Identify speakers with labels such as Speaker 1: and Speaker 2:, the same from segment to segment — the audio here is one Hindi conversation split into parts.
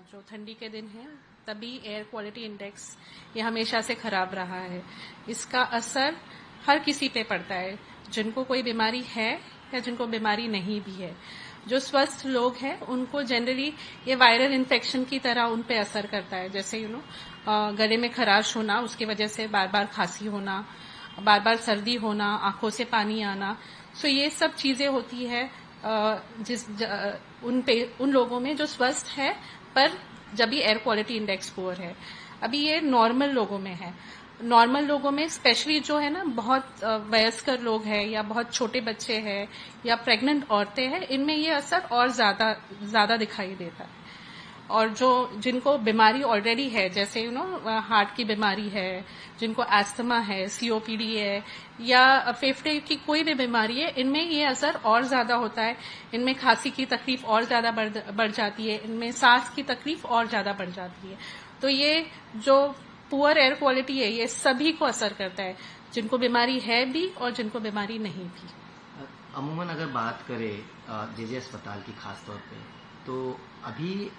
Speaker 1: जो ठंडी के दिन है तभी एयर क्वालिटी इंडेक्स ये हमेशा से खराब रहा है। इसका असर हर किसी पे पड़ता है, जिनको कोई बीमारी है या जिनको बीमारी नहीं भी है। जो स्वस्थ लोग हैं उनको जनरली ये वायरल इन्फेक्शन की तरह उन पे असर करता है, जैसे गले में खराश होना, उसकी वजह से बार बार खांसी होना, बार बार सर्दी होना, आंखों से पानी आना। सो ये सब चीजें होती है उन लोगों में जो स्वस्थ है पर जब भी एयर क्वालिटी इंडेक्स पुअर है। अभी ये नॉर्मल लोगों में है। नॉर्मल लोगों में स्पेशली जो है ना, बहुत वयस्कर लोग हैं या बहुत छोटे बच्चे हैं या प्रेग्नेंट औरतें हैं, इनमें ये असर और ज्यादा दिखाई देता है। और जिनको बीमारी ऑलरेडी है, जैसे हार्ट की बीमारी है, जिनको एस्थमा है, सीओपीडी है या फेफड़े की कोई भी बीमारी है, इनमें ये असर और ज्यादा होता है। इनमें खांसी की तकलीफ और ज्यादा बढ़ जाती है, इनमें सांस की तकलीफ और ज्यादा बढ़ जाती है। तो ये जो पुअर एयर क्वालिटी है ये सभी को असर करता है, जिनको बीमारी है भी और जिनको बीमारी नहीं भी।
Speaker 2: अमूमन अगर बात करें जेजे अस्पताल की खास तौर पे, तो अभी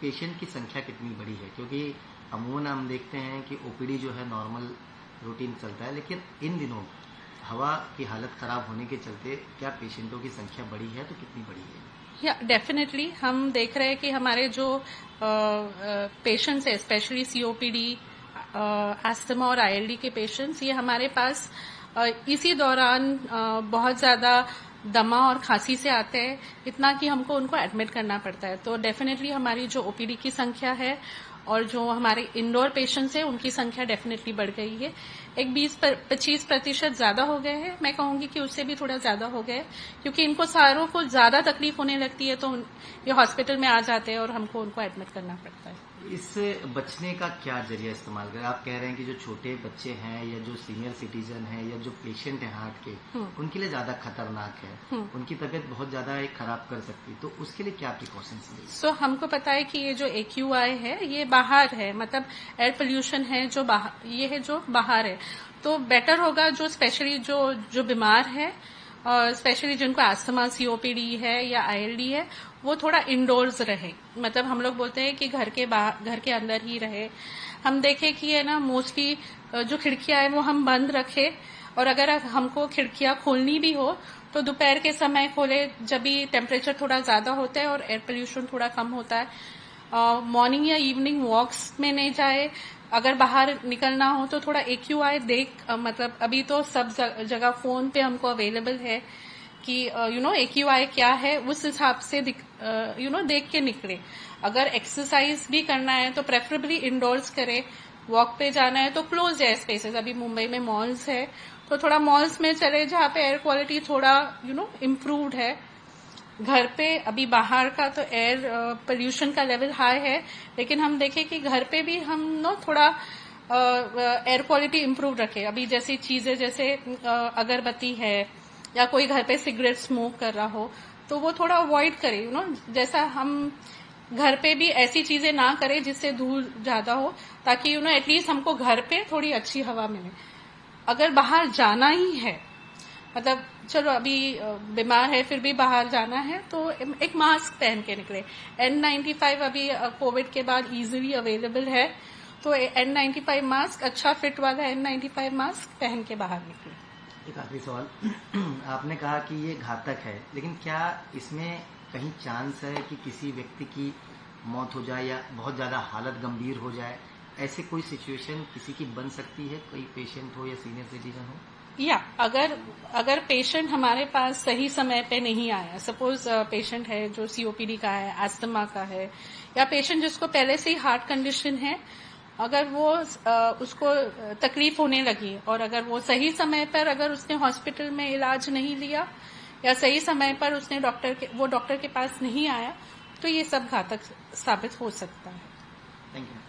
Speaker 2: पेशेंट की संख्या कितनी बड़ी है? क्योंकि अमूमन हम देखते हैं कि ओपीडी जो है नॉर्मल रूटीन चलता है, लेकिन इन दिनों हवा की हालत खराब होने के चलते क्या पेशेंटों की संख्या बढ़ी है, तो कितनी बढ़ी है?
Speaker 1: या डेफिनेटली हम देख रहे हैं कि हमारे जो पेशेंट्स है, स्पेशली सीओपीडी, एस्थमा और आईएलडी के पेशेंट्स, ये हमारे पास इसी दौरान बहुत ज्यादा दमा और खांसी से आते हैं, इतना कि हमको उनको एडमिट करना पड़ता है। तो डेफिनेटली हमारी जो ओपीडी की संख्या है और जो हमारे इंडोर पेशेंट्स हैं उनकी संख्या डेफिनेटली बढ़ गई है। एक 20-25% ज्यादा हो गए हैं। मैं कहूंगी कि उससे भी थोड़ा ज्यादा हो गए, क्योंकि इनको सारों को ज्यादा तकलीफ होने लगती है तो ये हॉस्पिटल में आ जाते हैं और हमको उनको एडमिट करना पड़ता है।
Speaker 2: इससे बचने का क्या जरिया इस्तेमाल करें? आप कह रहे हैं कि जो छोटे बच्चे हैं या जो सीनियर सिटीजन हैं या जो पेशेंट हैं हार्ट के, उनके लिए ज्यादा खतरनाक है, उनकी तबीयत बहुत ज्यादा खराब कर सकती है, तो उसके लिए क्या प्रिकॉशंस लें?
Speaker 1: सो हमको पता है कि ये जो AQI है ये बाहर है, मतलब एयर पोल्यूशन है जो ये है जो बाहर है। तो बेटर होगा जो स्पेशली जो बीमार है, स्पेशली जिनको एस्थमा, सीओपीडी है या आईएलडी है, वो थोड़ा इंडोर्स रहे। मतलब हम लोग बोलते हैं कि घर के अंदर ही रहे। हम देखें कि है ना, मोस्टली जो खिड़कियां है वो हम बंद रखे, और अगर हमको खिड़कियां खोलनी भी हो तो दोपहर के समय खोले, जब भी टेम्परेचर थोड़ा ज्यादा होता है और एयर पोल्यूशन थोड़ा कम होता है। मॉर्निंग या इवनिंग वॉक्स में नहीं जाए। अगर बाहर निकलना हो तो थोड़ा AQI मतलब अभी तो सब जगह फोन पे हमको अवेलेबल है कि AQI क्या है, उस हिसाब से देख के निकले। अगर एक्सरसाइज भी करना है तो प्रेफरेबली इंडोर्स करे। वॉक पे जाना है तो क्लोज एयर स्पेसेस, अभी मुंबई में मॉल्स है तो थोड़ा मॉल्स में चले जहाँ पे एयर क्वालिटी थोड़ा इम्प्रूव्ड है। घर पे अभी बाहर का तो एयर पोल्यूशन का लेवल हाई है, लेकिन हम देखें कि घर पे भी हम थोड़ा एयर क्वालिटी इम्प्रूव रखे। अभी जैसी चीजें, जैसे अगरबत्ती है या कोई घर पे सिगरेट स्मोक कर रहा हो तो वो थोड़ा अवॉइड करे। जैसा हम घर पे भी ऐसी चीजें ना करें जिससे धूल ज्यादा हो, ताकि एटलीस्ट हमको घर पे थोड़ी अच्छी हवा मिले। अगर बाहर जाना ही है, मतलब चलो अभी बीमार है फिर भी बाहर जाना है, तो एक मास्क पहन के निकले। N95 अभी कोविड के बाद इजीली अवेलेबल है, तो N95 मास्क, अच्छा फिट वाला N95 मास्क पहन के बाहर निकले।
Speaker 2: एक आखिरी सवाल, आपने कहा कि ये घातक है, लेकिन क्या इसमें कहीं चांस है कि किसी व्यक्ति की मौत हो जाए या बहुत ज्यादा हालत गंभीर हो जाए? ऐसे कोई सिचुएशन किसी की बन सकती है, कोई पेशेंट हो या सीनियर सिटीजन हो?
Speaker 1: या अगर पेशेंट हमारे पास सही समय पे नहीं आया, सपोज पेशेंट है जो सीओपीडी का है, एस्थमा का है, या पेशेंट जिसको पहले से ही हार्ट कंडीशन है, अगर वो उसको तकलीफ होने लगी और अगर वो सही समय पर अगर उसने हॉस्पिटल में इलाज नहीं लिया या सही समय पर उसने डॉक्टर के पास नहीं आया, तो ये सब घातक साबित हो सकता है।
Speaker 2: Thank you.